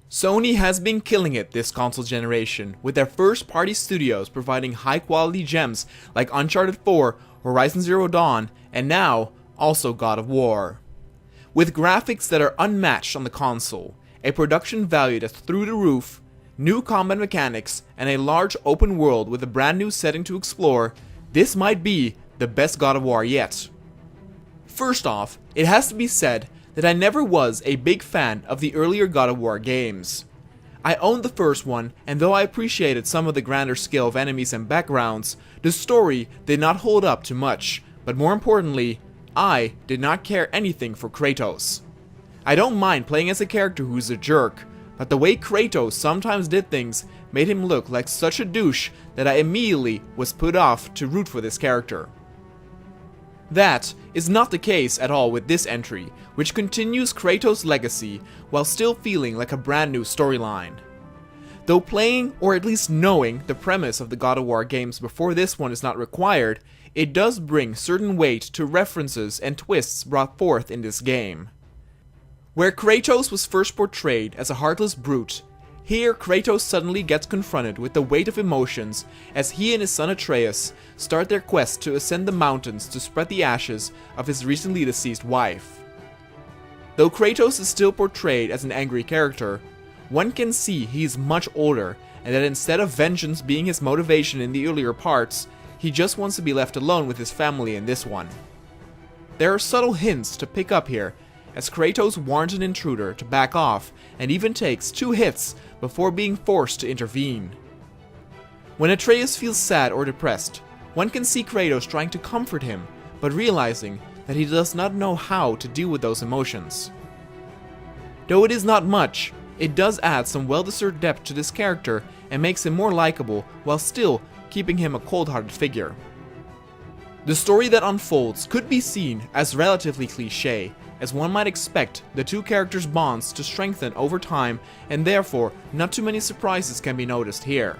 Sony has been killing it this console generation, with their first-party studios providing high-quality gems like Uncharted 4, Horizon Zero Dawn, and now, also God of War. With graphics that are unmatched on the console, a production value that's through the roof, new combat mechanics, and a large open world with a brand new setting to explore, this might be the best God of War yet. First off, it has to be said that I never was a big fan of the earlier God of War games. I owned the first one, and though I appreciated some of the grander scale of enemies and backgrounds, the story did not hold up to much, but more importantly, I did not care anything for Kratos. I don't mind playing as a character who's a jerk, but the way Kratos sometimes did things made him look like such a douche that I immediately was put off to root for this character. That is not the case at all with this entry, which continues Kratos' legacy while still feeling like a brand new storyline. Though playing, or at least knowing, the premise of the God of War games before this one is not required, it does bring certain weight to references and twists brought forth in this game. Where Kratos was first portrayed as a heartless brute, here Kratos suddenly gets confronted with the weight of emotions as he and his son Atreus start their quest to ascend the mountains to spread the ashes of his recently deceased wife. Though Kratos is still portrayed as an angry character, one can see he is much older and that instead of vengeance being his motivation in the earlier parts, he just wants to be left alone with his family in this one. There are subtle hints to pick up here, as Kratos warns an intruder to back off and even takes 2 hits before being forced to intervene. When Atreus feels sad or depressed, one can see Kratos trying to comfort him, but realizing that he does not know how to deal with those emotions. Though it is not much, it does add some well-deserved depth to this character and makes him more likable while still keeping him a cold-hearted figure. The story that unfolds could be seen as relatively cliché, as one might expect the two characters' bonds to strengthen over time and therefore not too many surprises can be noticed here.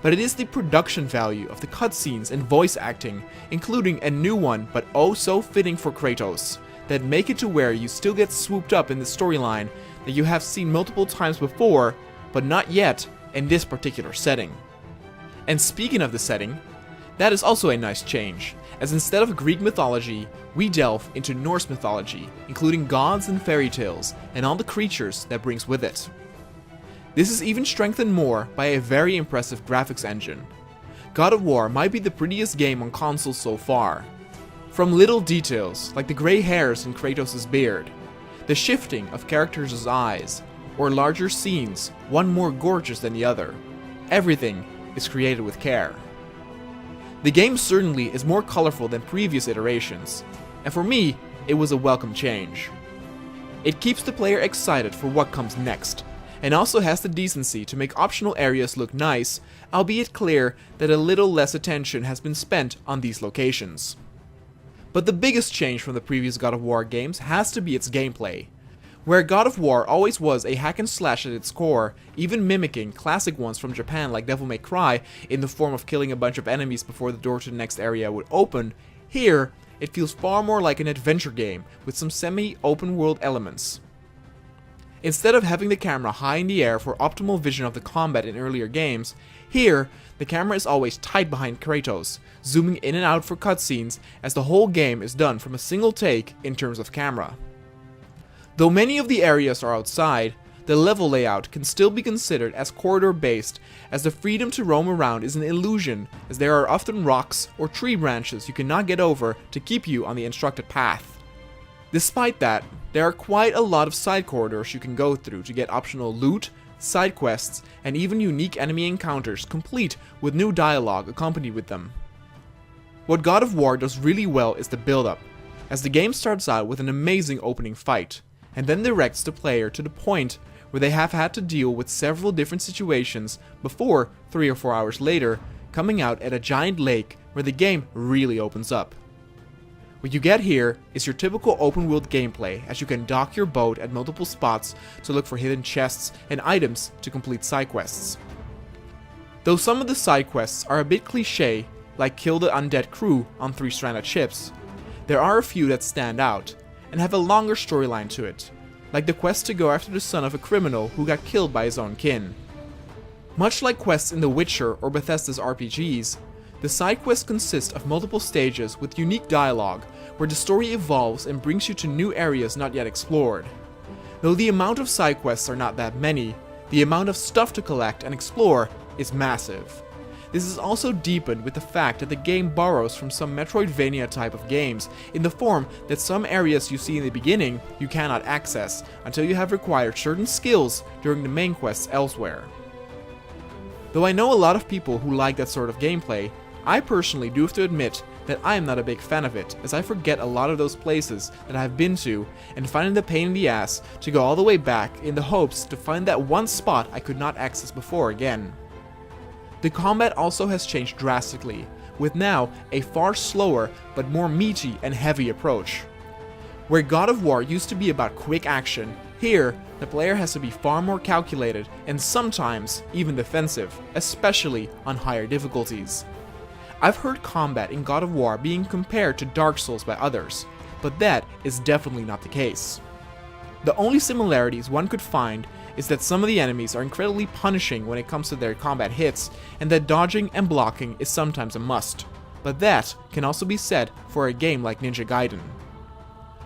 But it is the production value of the cutscenes and voice acting, including a new one but oh so fitting for Kratos, that make it to where you still get swooped up in the storyline that you have seen multiple times before, but not yet in this particular setting. And speaking of the setting, that is also a nice change, as instead of Greek mythology, we delve into Norse mythology, including gods and fairy tales, and all the creatures that brings with it. This is even strengthened more by a very impressive graphics engine. God of War might be the prettiest game on consoles so far. From little details, like the grey hairs in Kratos' beard, the shifting of characters' eyes, or larger scenes, one more gorgeous than the other, everything is created with care. The game certainly is more colorful than previous iterations, and for me, it was a welcome change. It keeps the player excited for what comes next, and also has the decency to make optional areas look nice, albeit clear that a little less attention has been spent on these locations. But the biggest change from the previous God of War games has to be its gameplay. Where God of War always was a hack and slash at its core, even mimicking classic ones from Japan like Devil May Cry in the form of killing a bunch of enemies before the door to the next area would open, here it feels far more like an adventure game with some semi-open world elements. Instead of having the camera high in the air for optimal vision of the combat in earlier games, here the camera is always tight behind Kratos, zooming in and out for cutscenes as the whole game is done from a single take in terms of camera. Though many of the areas are outside, the level layout can still be considered as corridor-based, as the freedom to roam around is an illusion, as there are often rocks or tree branches you cannot get over to keep you on the instructed path. Despite that, there are quite a lot of side corridors you can go through to get optional loot, side quests, and even unique enemy encounters complete with new dialogue accompanied with them. What God of War does really well is the build-up, as the game starts out with an amazing opening fight, and then directs the player to the point where they have had to deal with several different situations before, 3 or 4 hours later, coming out at a giant lake where the game really opens up. What you get here is your typical open world gameplay, as you can dock your boat at multiple spots to look for hidden chests and items to complete side quests. Though some of the side quests are a bit cliché, like kill the undead crew on 3 stranded ships, there are a few that stand out and have a longer storyline to it, like the quest to go after the son of a criminal who got killed by his own kin. Much like quests in The Witcher or Bethesda's RPGs, the side quests consist of multiple stages with unique dialogue, where the story evolves and brings you to new areas not yet explored. Though the amount of side quests are not that many, the amount of stuff to collect and explore is massive. This is also deepened with the fact that the game borrows from some Metroidvania type of games, in the form that some areas you see in the beginning you cannot access until you have acquired certain skills during the main quests elsewhere. Though I know a lot of people who like that sort of gameplay, I personally do have to admit that I am not a big fan of it, as I forget a lot of those places that I've been to and find it a pain in the ass to go all the way back in the hopes to find that one spot I could not access before again. The combat also has changed drastically, with now a far slower but more meaty and heavy approach. Where God of War used to be about quick action, here the player has to be far more calculated and sometimes even defensive, especially on higher difficulties. I've heard combat in God of War being compared to Dark Souls by others, but that is definitely not the case. The only similarities one could find is that some of the enemies are incredibly punishing when it comes to their combat hits, and that dodging and blocking is sometimes a must, but that can also be said for a game like Ninja Gaiden.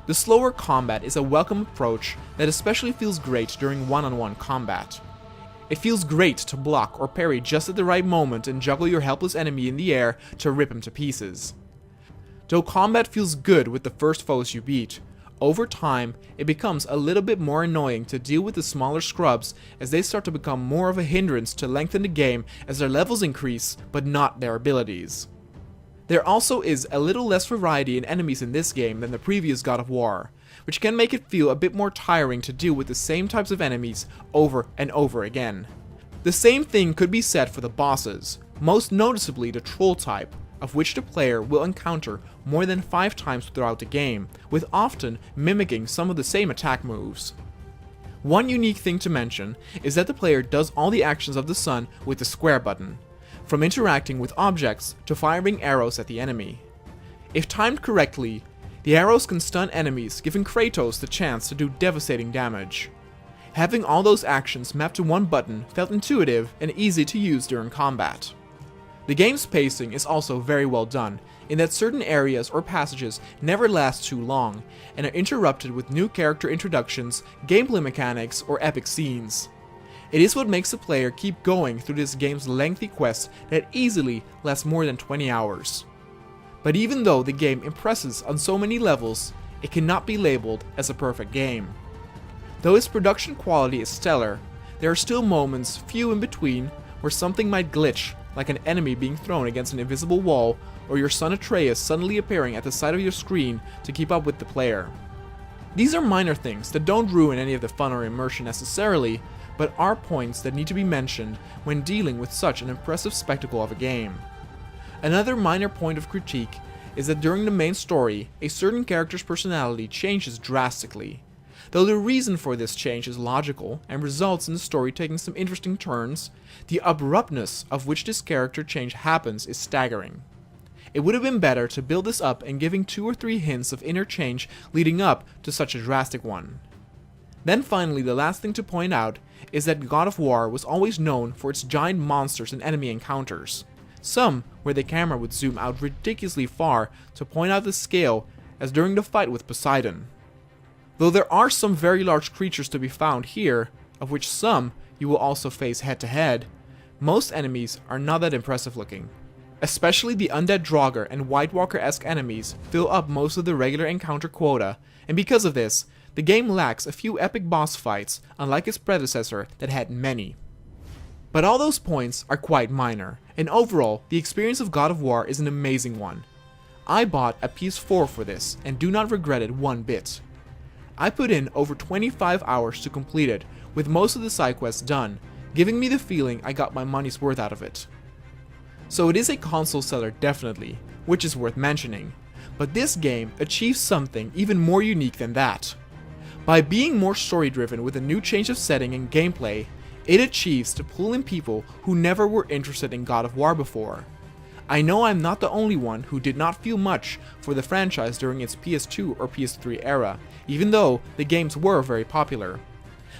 The slower combat is a welcome approach that especially feels great during one-on-one combat. It feels great to block or parry just at the right moment and juggle your helpless enemy in the air to rip him to pieces. Though combat feels good with the first foes you beat, over time it becomes a little bit more annoying to deal with the smaller scrubs, as they start to become more of a hindrance to lengthen the game as their levels increase, but not their abilities. There also is a little less variety in enemies in this game than the previous God of War, which can make it feel a bit more tiring to deal with the same types of enemies over and over again. The same thing could be said for the bosses, most noticeably the troll type, of which the player will encounter more than 5 times throughout the game, with often mimicking some of the same attack moves. One unique thing to mention is that the player does all the actions of the sun with the square button, from interacting with objects to firing arrows at the enemy. If timed correctly, the arrows can stun enemies, giving Kratos the chance to do devastating damage. Having all those actions mapped to one button felt intuitive and easy to use during combat. The game's pacing is also very well done, in that certain areas or passages never last too long, and are interrupted with new character introductions, gameplay mechanics, or epic scenes. It is what makes the player keep going through this game's lengthy quest that easily lasts more than 20 hours. But even though the game impresses on so many levels, it cannot be labeled as a perfect game. Though its production quality is stellar, there are still moments, few in between, where something might glitch, like an enemy being thrown against an invisible wall, or your son Atreus suddenly appearing at the side of your screen to keep up with the player. These are minor things that don't ruin any of the fun or immersion necessarily, but are points that need to be mentioned when dealing with such an impressive spectacle of a game. Another minor point of critique is that during the main story, a certain character's personality changes drastically. Though the reason for this change is logical and results in the story taking some interesting turns, the abruptness of which this character change happens is staggering. It would have been better to build this up and giving 2 or 3 hints of inner change leading up to such a drastic one. Then finally, the last thing to point out is that God of War was always known for its giant monsters and enemy encounters, some where the camera would zoom out ridiculously far to point out the scale, as during the fight with Poseidon. Though there are some very large creatures to be found here, of which some you will also face head to head, most enemies are not that impressive looking. Especially the undead Draugr and White Walker-esque enemies fill up most of the regular encounter quota, and because of this, the game lacks a few epic boss fights, unlike its predecessor that had many. But all those points are quite minor, and overall, the experience of God of War is an amazing one. I bought a PS4 for this, and do not regret it one bit. I put in over 25 hours to complete it, with most of the side quests done, giving me the feeling I got my money's worth out of it. So it is a console seller definitely, which is worth mentioning, but this game achieves something even more unique than that. By being more story driven with a new change of setting and gameplay, it achieves to pull in people who never were interested in God of War before. I know I'm not the only one who did not feel much for the franchise during its PS2 or PS3 era, even though the games were very popular.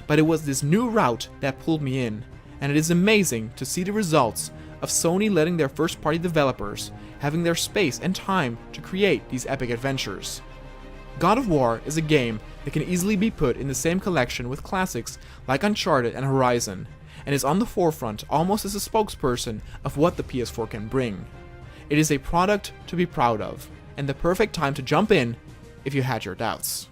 But it was this new route that pulled me in, and it is amazing to see the results of Sony letting their first-party developers having their space and time to create these epic adventures. God of War is a game that can easily be put in the same collection with classics like Uncharted and Horizon, and is on the forefront almost as a spokesperson of what the PS4 can bring. It is a product to be proud of, and the perfect time to jump in if you had your doubts.